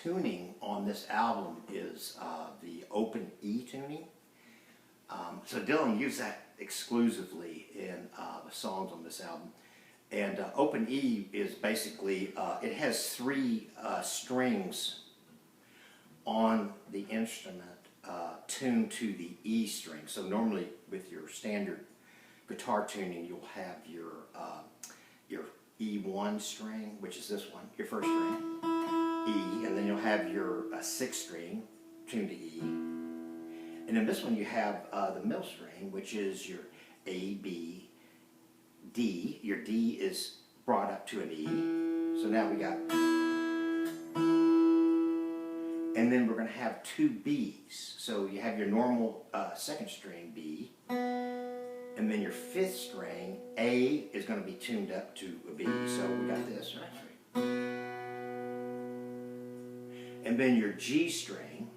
tuning on this album is the open E tuning. So Dylan used that exclusively in the songs on this album. And open E is basically, it has three strings on the instrument tuned to the E string. So normally with your standard guitar tuning, you'll have your E1 string, which is this one, your first string, E, and then you'll have your sixth string tuned to E. And in this one you have the middle string, which is your A, B, D. Your D is brought up to an E. So now we got, and then we're going to have two B's. So you have your normal second string B, and then your fifth string A is going to be tuned up to a B. So we got this, right? And then your G string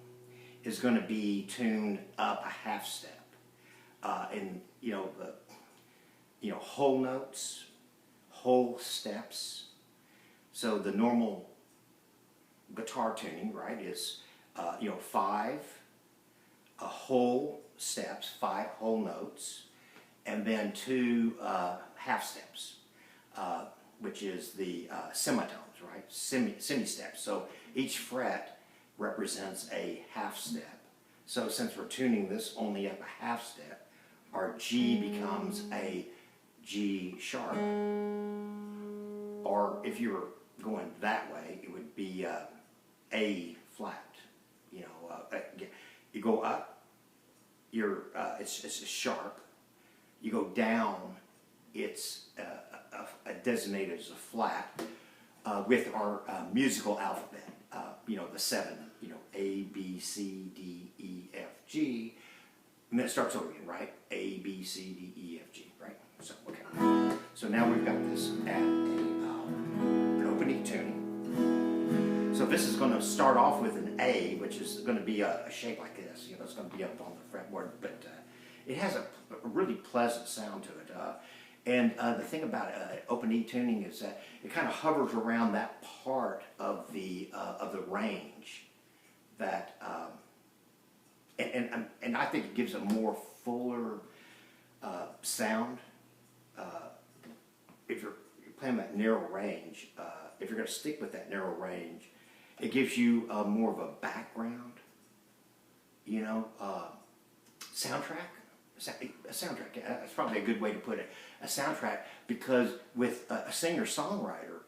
is going to be tuned up a half step. And whole notes, whole steps. So the normal guitar tuning, right, is 5 whole steps, 5 whole notes, and then 2 half steps, which is the semitones, right, semi-steps. So each fret represents a half step. So since we're tuning this only up a half step, our G becomes a G sharp. Or if you were going that way, it would be A flat. You go up, it's a sharp. You go down, it's designated as a flat with our musical alphabet. The 7. A, B, C, D, E, F, G. And then it starts over again, right? A, B, C, D, E, F, G, right? So, okay. So now we've got this at an open E tuning. So this is going to start off with an A, which is going to be a shape like this. It's going to be up on the fretboard, but it has a really pleasant sound to it. And the thing about open E tuning is that it kind of hovers around that part of the range that, and I think it gives a more fuller sound. If you're playing that narrow range, if you're going to stick with that narrow range, it gives you more of a background, soundtrack. A soundtrack, that's probably a good way to put it. A soundtrack, because with a singer-songwriter,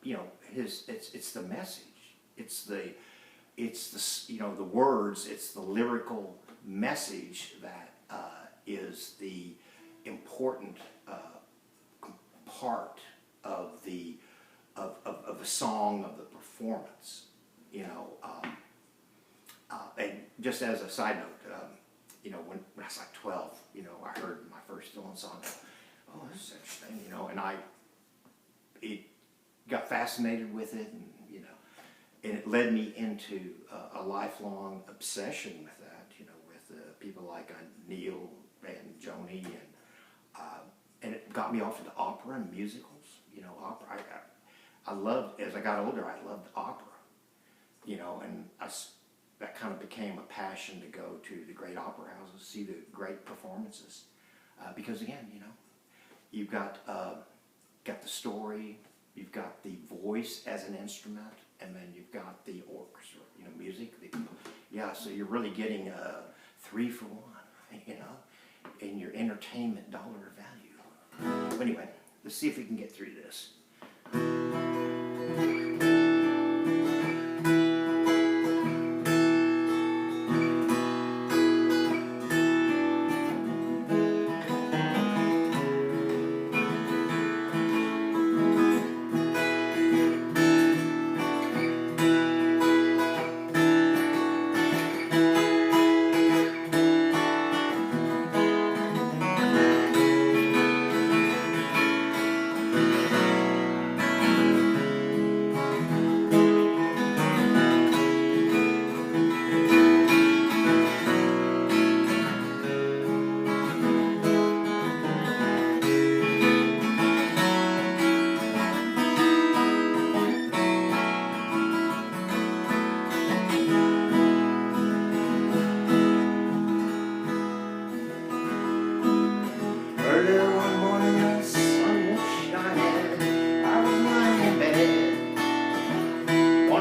it's the message, it's the words, it's the lyrical message that is the important part of the song, of the performance. And just as a side note. When I was like 12, I heard my first Dylan song. Oh, this is interesting, and it got fascinated with it, and and it led me into a lifelong obsession with that, with people like Neil and Joni, and it got me off into opera and musicals. Opera. I loved, as I got older, I loved opera, and that kind of became a passion to go to the great opera houses, see the great performances, because again, you've got the story, you've got the voice as an instrument, and then you've got the orchestra, music. So you're really getting 3 for 1, in your entertainment dollar value. But anyway, let's see if we can get through this.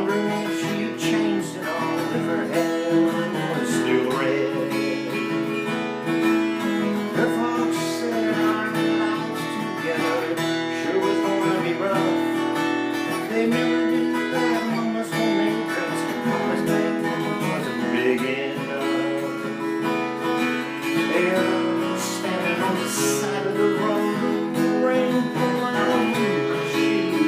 wondering if she changed it all, if her hair was still red. Her folks said our lives together sure was gonna be rough. They never did that mama's homemade dress. Mama's back was a big enough. They were standing on the side of the road, the rain pouring on her shoes.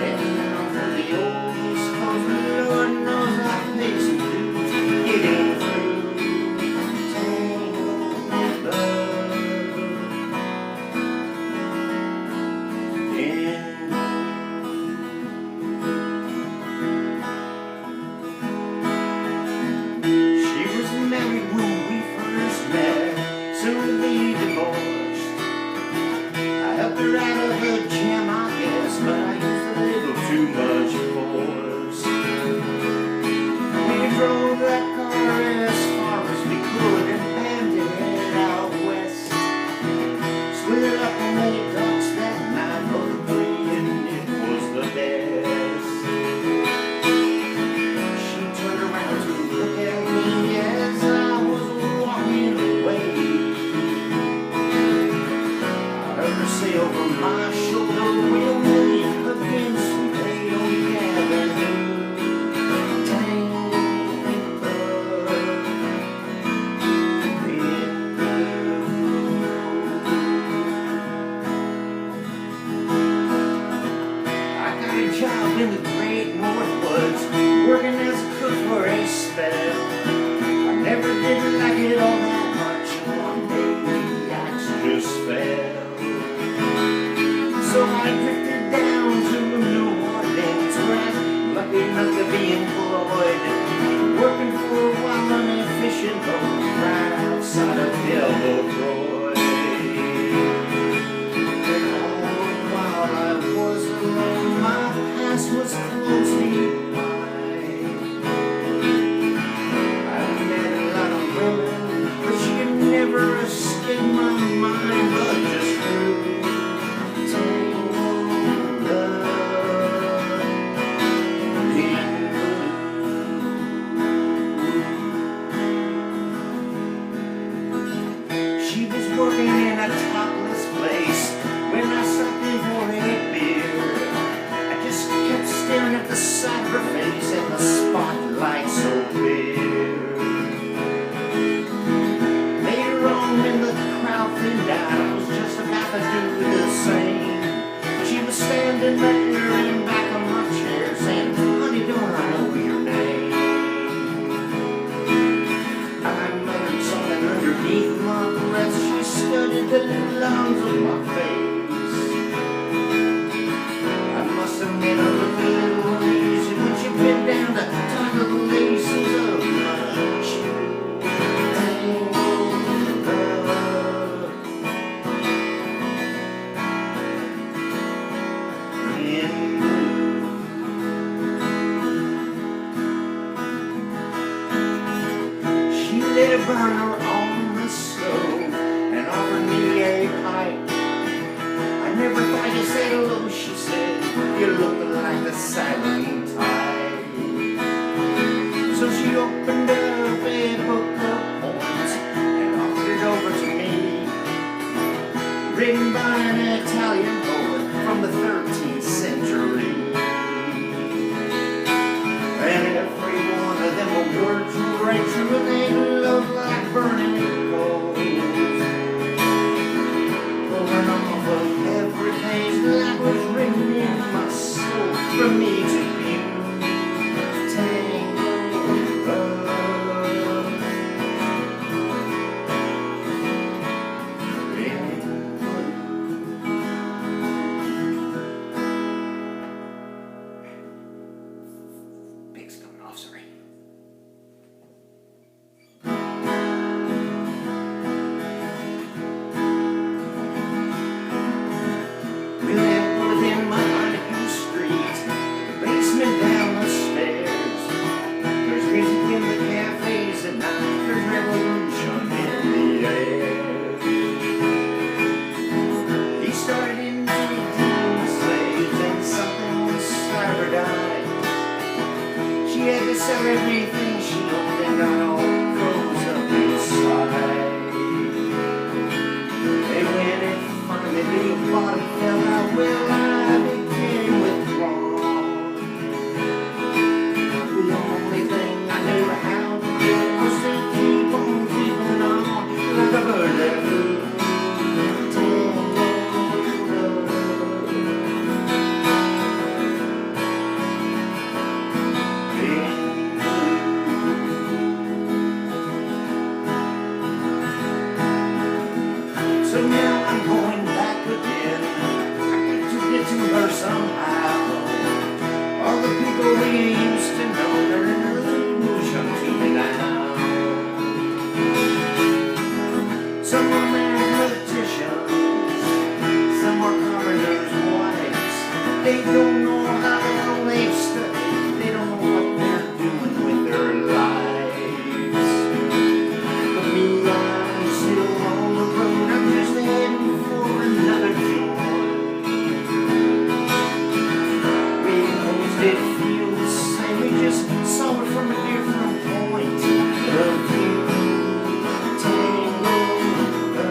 And now for the oldest cause Lord knows I paid some dues getting through Tangled Up in. She was married when we first met, soon to be divorced. I helped her out of a jam, I guess, but I used a little too much force. We drove that car as far as we could and banned it head out west. Split up and made ducks that night, both agreeing it was the best. She turned around to look at me as I was walking away. I heard her say over my shoulder, we'll meet again someday on the avenue. Tangled up in blue. I got a job in the great Northwoods, working as a cook for a spell. I never did like it all that much, and one day the axe just fell. So I drifted down to New Orleans, where I was lucky enough to be employed, working for a while on a fishing boat right outside of Delacroix. And all the while I was alone, my past was closely mine. I met a lot of women, but she could never escape my mind, but just through Tangled Up in blue. She was working in a topless place when I stopped in for a beer. I just kept staring at the side of her face and the spotlight so clear. Later on when the crowd thinned out, I was just about to do the same. She was standing there in back of my chair saying, honey, don't I know your name? I muttered something underneath my breath. She studied the lines of my face. I must have made her look a little uneasy when she bent down to tie the laces of my shoe. Tangled up in blue. She lit a burner on the stove and offered me a pipe. I never thought you said hello, she said. You look like the silent tide. So she opened up a book of poems and offered it over to me, written by an Italian poet from the 13th century. And every one of them words right true, and they look like burning coals. Pouring off of every page that was written in my soul for me to view. Tangled up in blue. Pig's coming off, sorry. We lived within my street, the died. She had to sell everything she owned and got all froze up inside. And when it finally the bottom fell out, well, I became withdrawn. The only thing I knew how to do was to keep on keeping on like a bird that flew. So now I'm going back again. I got to get to her somehow. All the people we used to know, they're in a illusion to me now. Some are mathematicians, some are carpenters' wives. They don't know how long they've studied. They don't know what they're doing with their lives. But me, I'm still on the road. I'm just heading for another joy. We always did feel the same. We just saw it from a different point of view. Tangled up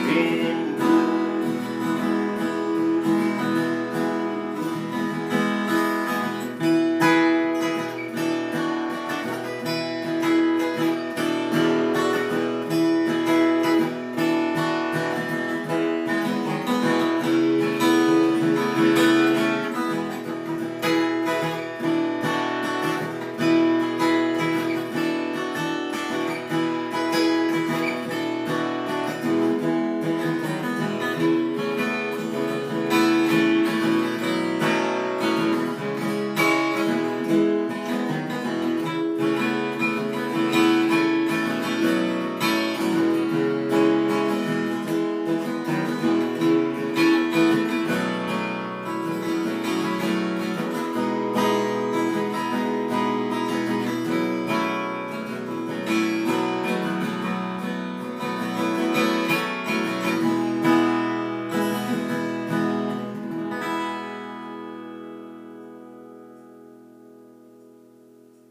in blue.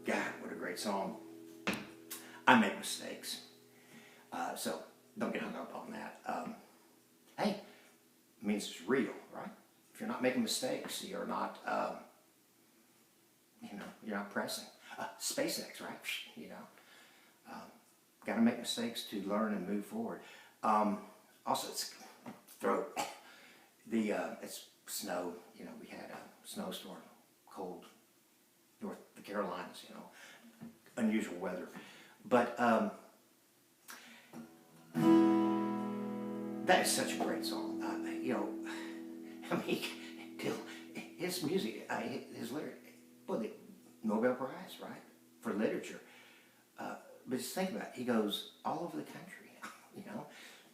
God, what a great song. I make mistakes. So don't get hung up on that. Hey, it means it's real, right? If you're not making mistakes, you're not, you're not pressing. SpaceX, right? Got to make mistakes to learn and move forward. Also, it's throat. It's snow. We had a snowstorm, cold, North the Carolinas. Unusual weather, but that is such a great song. I mean, his music, his lyric, well, the Nobel Prize, right, for literature. But just think about it. He goes all over the country,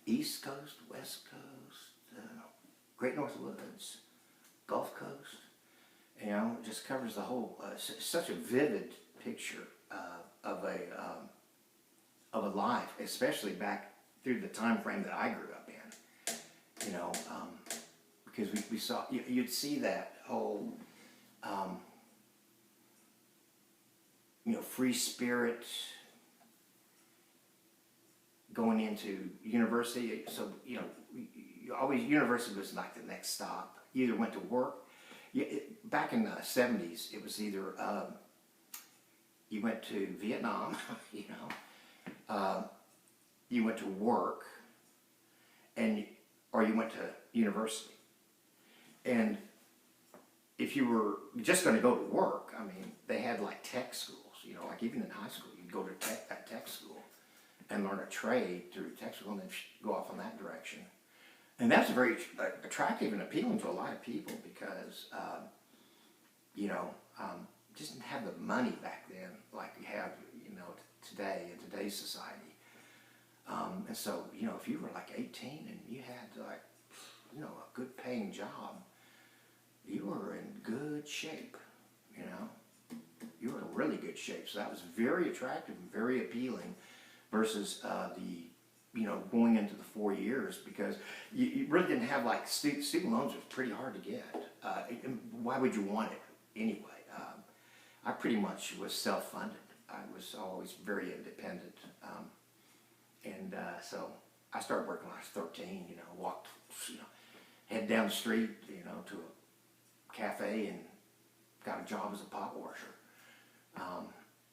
East Coast, West Coast, Great North Woods, Gulf Coast. Just covers the whole. Such a vivid picture of a life, especially back through the time frame that I grew up in. Because we saw you'd see that whole free spirit going into university. So always university was like the next stop. You either went to work. Back in the 70s, it was either you went to Vietnam, you went to work, or you went to university. And if you were just going to go to work, I mean, they had like tech schools, like even in high school, you'd go to tech school and learn a trade through tech school and then go off on that direction. And that's very attractive and appealing to a lot of people because, just didn't have the money back then like we have, today in today's society. And so, if you were like 18 and you had like, a good paying job, you were in good shape, You were in really good shape. So that was very attractive and very appealing versus going into the 4 years, because you really didn't have, like, student loans was pretty hard to get. And why would you want it anyway? I pretty much was self-funded. I was always very independent. So I started working when I was 13, walked, head down the street, to a cafe and got a job as a pot washer.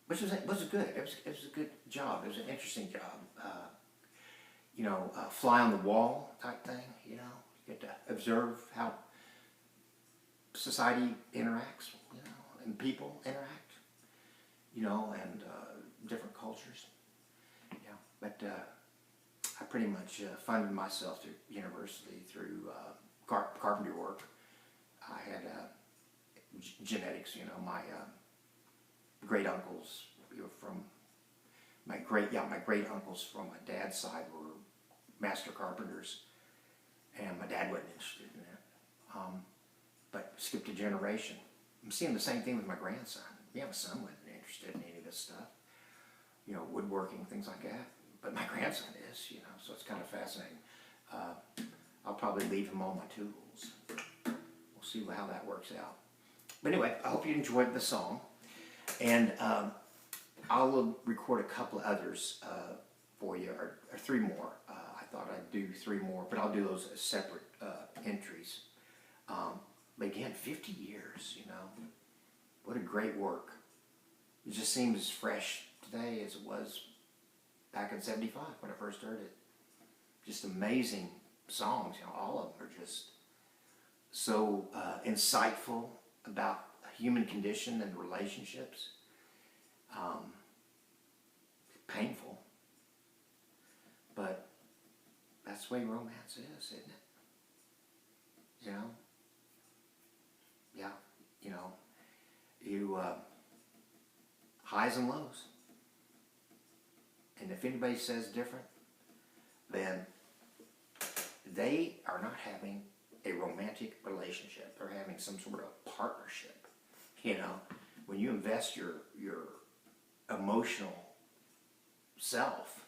Which was good. It was a good job. It was an interesting job. Fly on the wall type thing. You get to observe how society interacts, and people interact, and different cultures. Yeah, but I pretty much funded myself through university through carpentry work. I had genetics. My great uncles from my great uncles from my dad's side were master carpenters, and my dad wasn't interested in it. But skipped a generation. I'm seeing the same thing with my grandson. Yeah, my son wasn't interested in any of this stuff, woodworking, things like that. But my grandson is, so it's kind of fascinating. I'll probably leave him all my tools. We'll see how that works out. But anyway, I hope you enjoyed the song. And I'll record a couple of others for you, or 3 more. I thought I'd do 3 more, but I'll do those as separate entries. But again, 50 years, what a great work. It just seems as fresh today as it was back in '75 when I first heard it. Just amazing songs, all of them are just so insightful about human condition and relationships. Painful, but that's the way romance is, isn't it? Yeah, highs and lows. And if anybody says different, then they are not having a romantic relationship. They're having some sort of partnership. When you invest your emotional self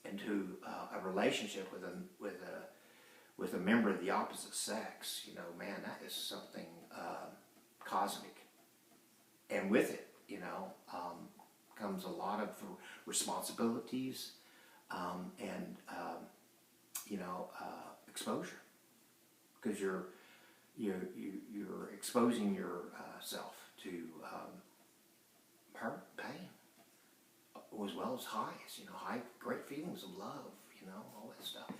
into a relationship with a member of the opposite sex, man, that is something cosmic. And with it, comes a lot of responsibilities and exposure, because you're exposing yourself to hurt, pain, as well as highs, great feelings of love, all that stuff.